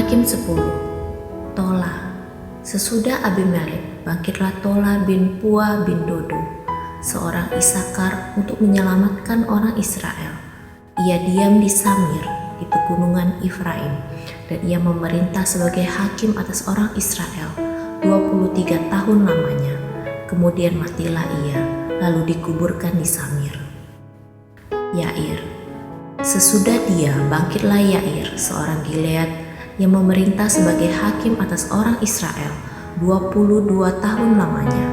Hakim 10. Tola. Sesudah Abimelek, bangkitlah Tola bin Pua bin Dodo, seorang Isakar, untuk menyelamatkan orang Israel. Ia diam di Samir, di pegunungan Efraim, dan ia memerintah sebagai hakim atas orang Israel 23 tahun lamanya. Kemudian matilah ia, lalu dikuburkan di Samir. Yair. Sesudah dia, bangkitlah Yair, seorang Gilead, yang memerintah sebagai hakim atas orang Israel 22 tahun lamanya.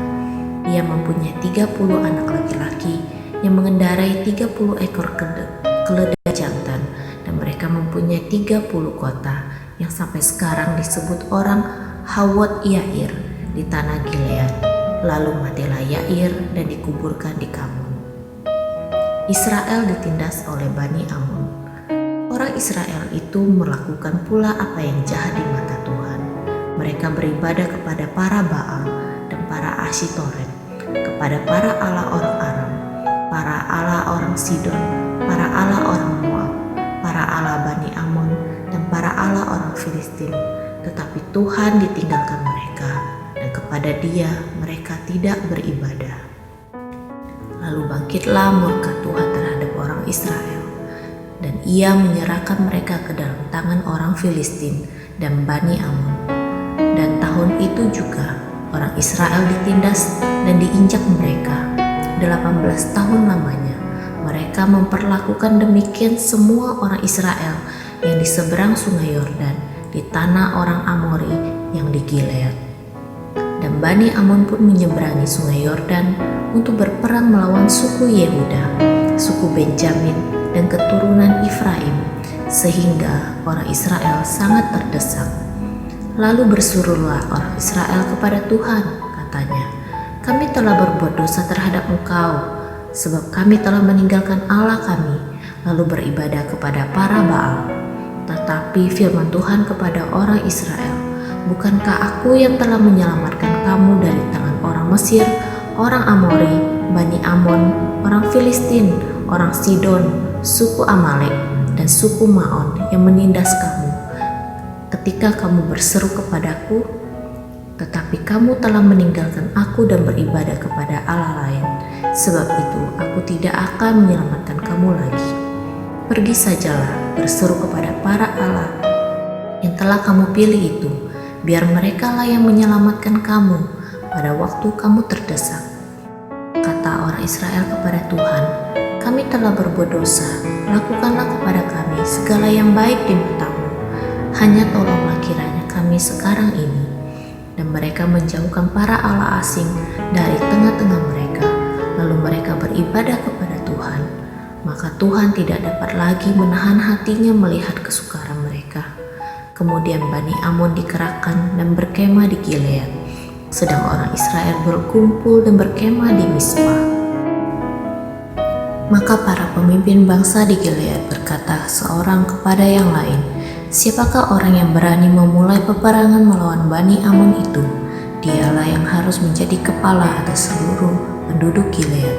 Ia mempunyai 30 anak laki-laki yang mengendarai 30 ekor keledai jantan, dan mereka mempunyai 30 kota yang sampai sekarang disebut orang Hawot Yair di tanah Gilead. Lalu matilah Yair dan dikuburkan di Kamun. Israel ditindas oleh Bani Amon. Orang Israel itu melakukan pula apa yang jahat di mata Tuhan. Mereka beribadah kepada para Baal dan para Asyitoret, kepada para allah orang Aram, para allah orang Sidon, para allah orang Moab, para allah Bani Amon, dan para allah orang Filistin. Tetapi Tuhan ditinggalkan mereka, dan kepada Dia mereka tidak beribadah. Lalu bangkitlah murka Tuhan terhadap orang Israel, dan ia menyerahkan mereka ke dalam tangan orang Filistin dan Bani Amon. Dan tahun itu juga orang Israel ditindas dan diinjak mereka 18 tahun lamanya. Mereka memperlakukan demikian semua orang Israel yang di seberang sungai Yordan, di tanah orang Amori yang di Gilead. Dan Bani Amon pun menyeberangi sungai Yordan untuk berperang melawan suku Yehuda, suku Benjamin, dan keturunan Efraim, sehingga orang Israel sangat terdesak. Lalu berserulah orang Israel kepada Tuhan, katanya, "Kami telah berbuat dosa terhadap Engkau, sebab kami telah meninggalkan Allah kami, lalu beribadah kepada para Baal." Tetapi firman Tuhan kepada orang Israel, "Bukankah aku yang telah menyelamatkan kamu dari tangan orang Mesir, orang Amori, Bani Amon, orang Filistin, orang Sidon, suku Amalek, dan suku Maon yang menindas kamu ketika kamu berseru kepadaku? Tetapi kamu telah meninggalkan aku dan beribadah kepada Allah lain. Sebab itu aku tidak akan menyelamatkan kamu lagi. Pergi sajalah, berseru kepada para Allah yang telah kamu pilih itu, biar mereka lah yang menyelamatkan kamu pada waktu kamu terdesak." Kata orang Israel kepada Tuhan, "Kami telah berbuat dosa, lakukanlah kepada kami segala yang baik di mata-Mu. Hanya tolonglah kiranya kami sekarang ini." Dan mereka menjauhkan para allah asing dari tengah-tengah mereka, lalu mereka beribadah kepada Tuhan. Maka Tuhan tidak dapat lagi menahan hatinya melihat kesukaran mereka. Kemudian Bani Amon dikerahkan dan berkemah di Gilead, sedang orang Israel berkumpul dan berkemah di Mispa. Maka para pemimpin bangsa di Gilead berkata seorang kepada yang lain, "Siapakah orang yang berani memulai peperangan melawan Bani Amon itu? Dialah yang harus menjadi kepala atas seluruh penduduk Gilead."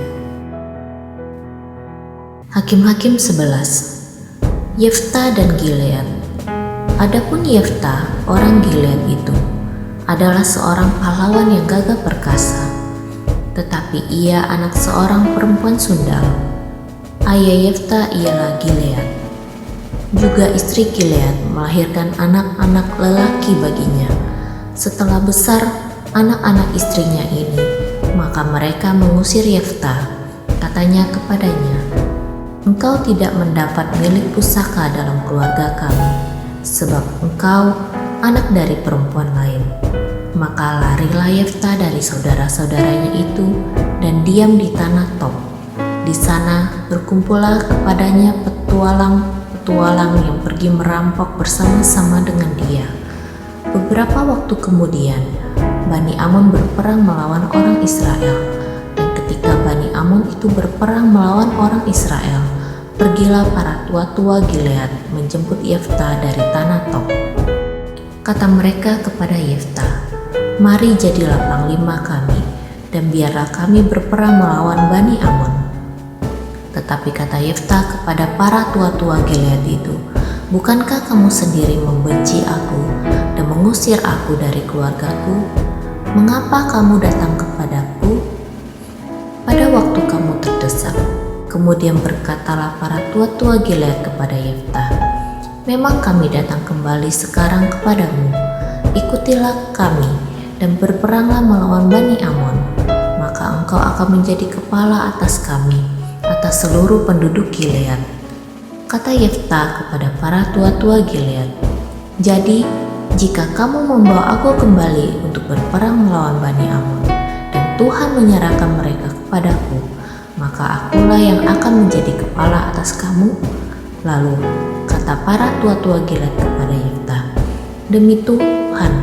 Hakim-Hakim 11. Yefta dan Gilead. Adapun Yefta, orang Gilead itu, adalah seorang pahlawan yang gagah perkasa, tetapi ia anak seorang perempuan sundal. Ayah Yefta ialah Gilead. Juga istri Gilead melahirkan anak-anak lelaki baginya. Setelah besar anak-anak istrinya ini, maka mereka mengusir Yefta. Katanya kepadanya, "Engkau tidak mendapat milik pusaka dalam keluarga kami, sebab engkau anak dari perempuan lain." Maka larilah Yefta dari saudara-saudaranya itu dan diam di tanah Tob. Di sana berkumpullah kepadanya petualang yang pergi merampok bersama-sama dengan dia. Beberapa waktu kemudian, Bani Amon berperang melawan orang Israel, dan ketika Bani Amon itu berperang melawan orang Israel, pergilah para tua-tua Gilead menjemput Yefta dari tanah Tob. Kata mereka kepada Yefta, "Mari jadilah panglima kami, dan biarlah kami berperang melawan Bani Amon." Tetapi kata Yefta kepada para tua-tua Gilead itu, "Bukankah kamu sendiri membenci aku mengusir aku dari keluargaku? Mengapa kamu datang kepadaku pada waktu kamu terdesak?" Kemudian berkatalah para tua-tua Gilead kepada Yeftah, "Memang kami datang kembali sekarang kepadamu. Ikutilah kami dan berperanglah melawan Bani Amon. Maka engkau akan menjadi kepala atas kami, atas seluruh penduduk Gilead." Kata Yeftah kepada para tua-tua Gilead, "Jadi, jika kamu membawa aku kembali untuk berperang melawan Bani Amon, dan Tuhan menyerahkan mereka kepadaku, maka akulah yang akan menjadi kepala atas kamu." Lalu kata para tua-tua Gilead kepada Yeftah, "Demi Tuhan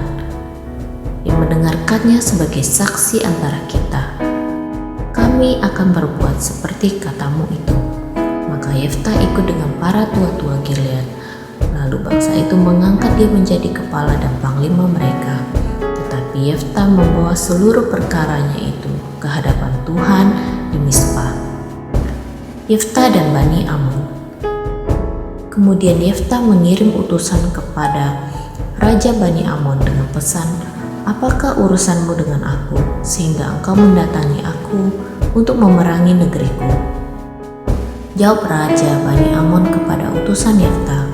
yang mendengarkannya sebagai saksi antara kita, kami akan berbuat seperti katamu itu." Maka Yeftah ikut dengan para tua-tua Gilead. Lalu bangsa itu mengangkat dia menjadi kepala dan panglima mereka. Tetapi Yeftah membawa seluruh perkaranya itu ke hadapan Tuhan di Mizpah. Yeftah dan Bani Amon. Kemudian Yeftah mengirim utusan kepada Raja Bani Amon dengan pesan, "Apakah urusanmu dengan aku, sehingga engkau mendatangi aku untuk memerangi negeriku?" Jawab Raja Bani Amon kepada utusan Yeftah,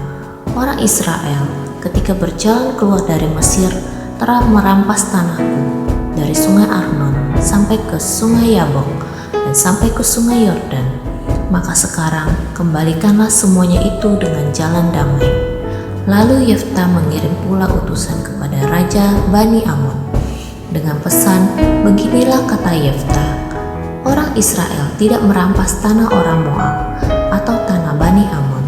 "Orang Israel ketika berjalan keluar dari Mesir telah merampas tanahku dari sungai Arnon sampai ke sungai Yabok dan sampai ke sungai Yordan. Maka sekarang kembalikanlah semuanya itu dengan jalan damai." Lalu Yeftah mengirim pula utusan kepada Raja Bani Amon dengan pesan, "Beginilah kata Yeftah, orang Israel tidak merampas tanah orang Moab atau tanah Bani Amon,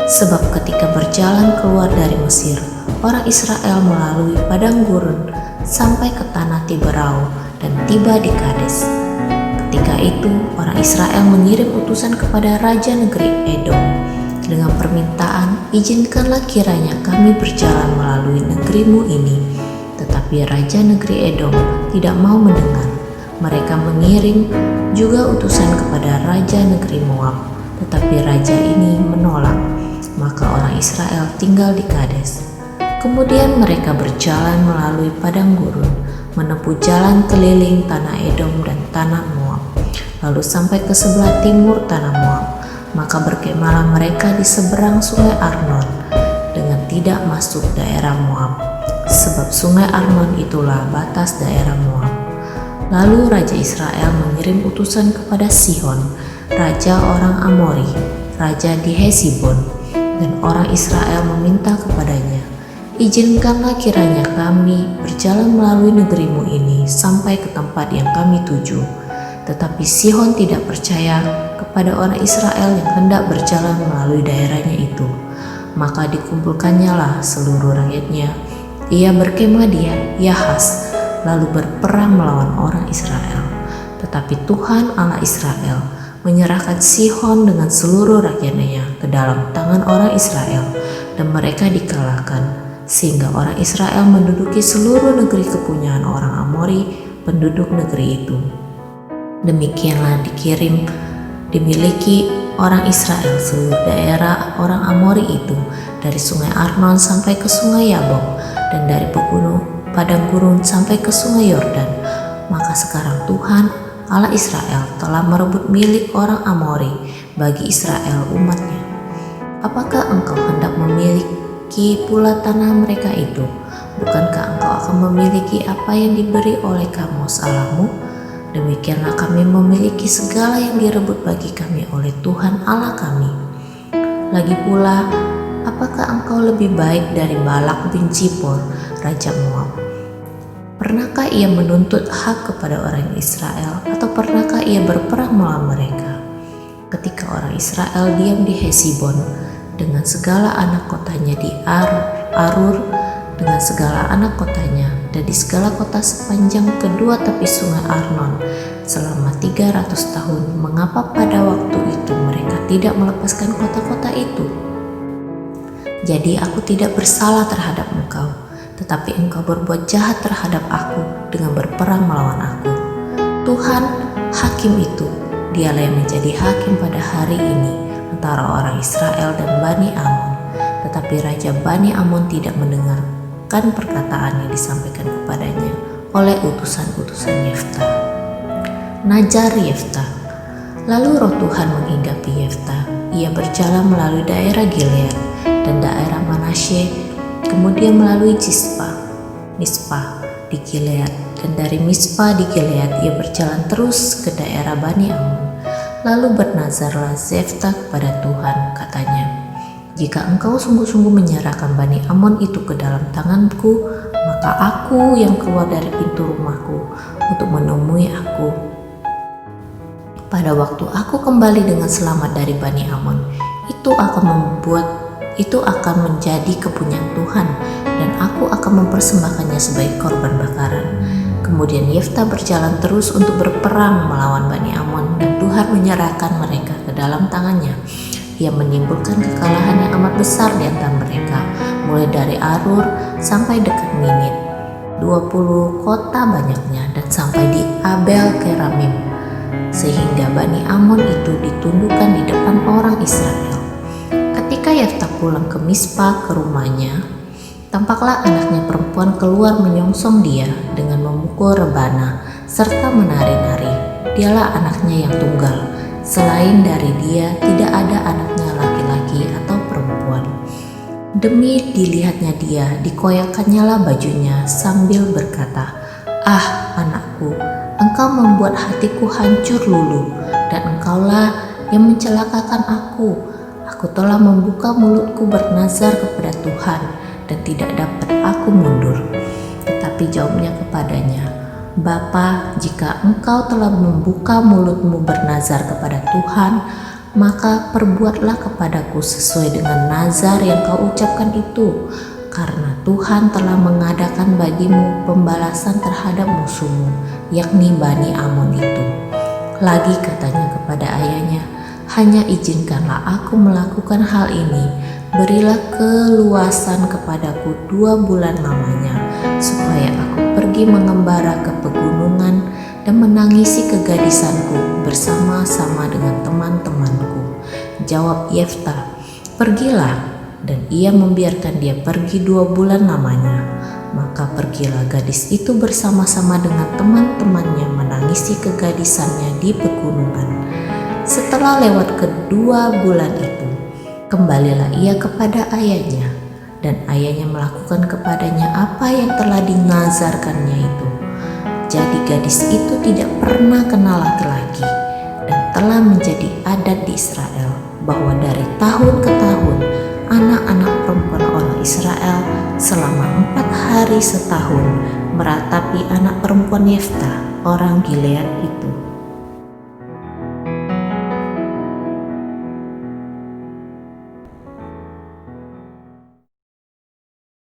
sebab ketika berjalan keluar dari Mesir, orang Israel melalui padang gurun sampai ke tanah Tiberau dan tiba di Kades. Ketika itu orang Israel mengirim utusan kepada Raja negeri Edom dengan permintaan, "Izinkanlah kiranya kami berjalan melalui negerimu ini." Tetapi Raja negeri Edom tidak mau mendengar. Mereka mengirim juga utusan kepada Raja negeri Moab, tetapi raja ini menolak. Maka orang Israel tinggal di Kades. Kemudian mereka berjalan melalui padang gurun, menempuh jalan keliling tanah Edom dan tanah Moab, lalu sampai ke sebelah timur tanah Moab. Maka berkemahlah mereka di seberang sungai Arnon dengan tidak masuk daerah Moab, sebab sungai Arnon itulah batas daerah Moab. Lalu Raja Israel mengirim utusan kepada Sihon, raja orang Amori, raja di Hesibon, dan orang Israel meminta kepadanya, "Izinkanlah kiranya kami berjalan melalui negerimu ini sampai ke tempat yang kami tuju." Tetapi Sihon tidak percaya kepada orang Israel yang hendak berjalan melalui daerahnya itu. Maka dikumpulkannyalah seluruh rakyatnya. Ia berkemah di Yahas, lalu berperang melawan orang Israel. Tetapi Tuhan Allah Israel menyerahkan Sihon dengan seluruh rakyatnya ke dalam tangan orang Israel, dan mereka dikalahkan, sehingga orang Israel menduduki seluruh negeri kepunyaan orang Amori, penduduk negeri itu. Demikianlah dimiliki orang Israel seluruh daerah orang Amori itu, dari sungai Arnon sampai ke sungai Yabok, dan dari padang gurun sampai ke sungai Yordan. Maka sekarang Tuhan Allah Israel telah merebut milik orang Amori bagi Israel umatnya. Apakah engkau hendak memiliki pula tanah mereka itu? Bukankah engkau akan memiliki apa yang diberi oleh Kamos Allahmu? Demikianlah kami memiliki segala yang direbut bagi kami oleh Tuhan Allah kami. Lagi pula, apakah engkau lebih baik dari Balak bin Zipor, raja Moab? Pernahkah ia menuntut hak kepada orang Israel, atau pernahkah ia berperang melawan mereka? Ketika orang Israel diam di Hesibon dengan segala anak kotanya, di Arur dengan segala anak kotanya, dan di segala kota sepanjang kedua tepi sungai Arnon selama 300 tahun, mengapa pada waktu itu mereka tidak melepaskan kota-kota itu? Jadi aku tidak bersalah terhadap engkau, tetapi engkau berbuat jahat terhadap aku dengan berperang melawan aku. Tuhan hakim itu, dialah yang menjadi hakim pada hari ini antara orang Israel dan Bani Amon. Tetapi Raja Bani Amon tidak mendengarkan akan perkataan yang disampaikan kepadanya oleh utusan-utusan Yefta. Najar Yefta. Lalu roh Tuhan menghinggapi Yefta. Ia berjalan melalui daerah Gilead dan daerah Manasye, kemudian melalui Mispa di Gilead, dan dari Mispa di Gilead ia berjalan terus ke daerah Bani Amon. Lalu bernazarlah Yefta kepada Tuhan, katanya, "Jika engkau sungguh-sungguh menyerahkan Bani Amon itu ke dalam tanganku, maka aku yang keluar dari pintu rumahku untuk menemui aku. Pada waktu aku kembali dengan selamat dari Bani Amon, itu akan menjadi kepunyaan Tuhan, dan aku akan mempersembahkannya sebagai korban bakaran." Kemudian Yefta berjalan terus untuk berperang melawan Bani Amon, dan Tuhan menyerahkan mereka ke dalam tangannya. Ia menimbulkan kekalahan yang amat besar di antara mereka, mulai dari Arur sampai dekat Minit, 20 kota banyaknya, dan sampai di Abel Keramim, sehingga Bani Amon itu ditundukkan di depan orang Israel. Ketika Yefta pulang ke Mispa ke rumahnya, tampaklah anaknya perempuan keluar menyongsong dia dengan memukul rebana serta menari-nari. Dialah anaknya yang tunggal. Selain dari dia, tidak ada anaknya laki-laki atau perempuan. Demi dilihatnya dia, dikoyakkannyalah bajunya sambil berkata, "Ah, anakku, engkau membuat hatiku hancur luluh, dan engkaulah yang mencelakakan aku. Aku telah membuka mulutku bernazar kepada Tuhan, dan tidak dapat aku mundur." Tetapi jawabnya kepadanya, "Bapa, jika engkau telah membuka mulutmu bernazar kepada Tuhan, maka perbuatlah kepadaku sesuai dengan nazar yang kau ucapkan itu, karena Tuhan telah mengadakan bagimu pembalasan terhadap musuhmu, yakni Bani Amon itu." Lagi katanya kepada ayahnya, "Hanya izinkanlah aku melakukan hal ini. Berilah keluasan kepadaku 2 bulan lamanya, supaya aku pergi mengembara ke pegunungan dan menangisi kegadisanku bersama-sama dengan teman-temanku." Jawab Yefta, "Pergilah." Dan ia membiarkan dia pergi 2 bulan lamanya. Maka pergilah gadis itu bersama-sama dengan teman-temannya menangisi kegadisannya di pegunungan. Setelah lewat kedua bulan itu, kembalilah ia kepada ayahnya, dan ayahnya melakukan kepadanya apa yang telah dinazarkannya itu. Jadi gadis itu tidak pernah kenal laki-laki, dan telah menjadi adat di Israel bahwa dari tahun ke tahun anak-anak perempuan orang Israel selama 4 hari setahun meratapi anak perempuan Yefta orang Gilead itu.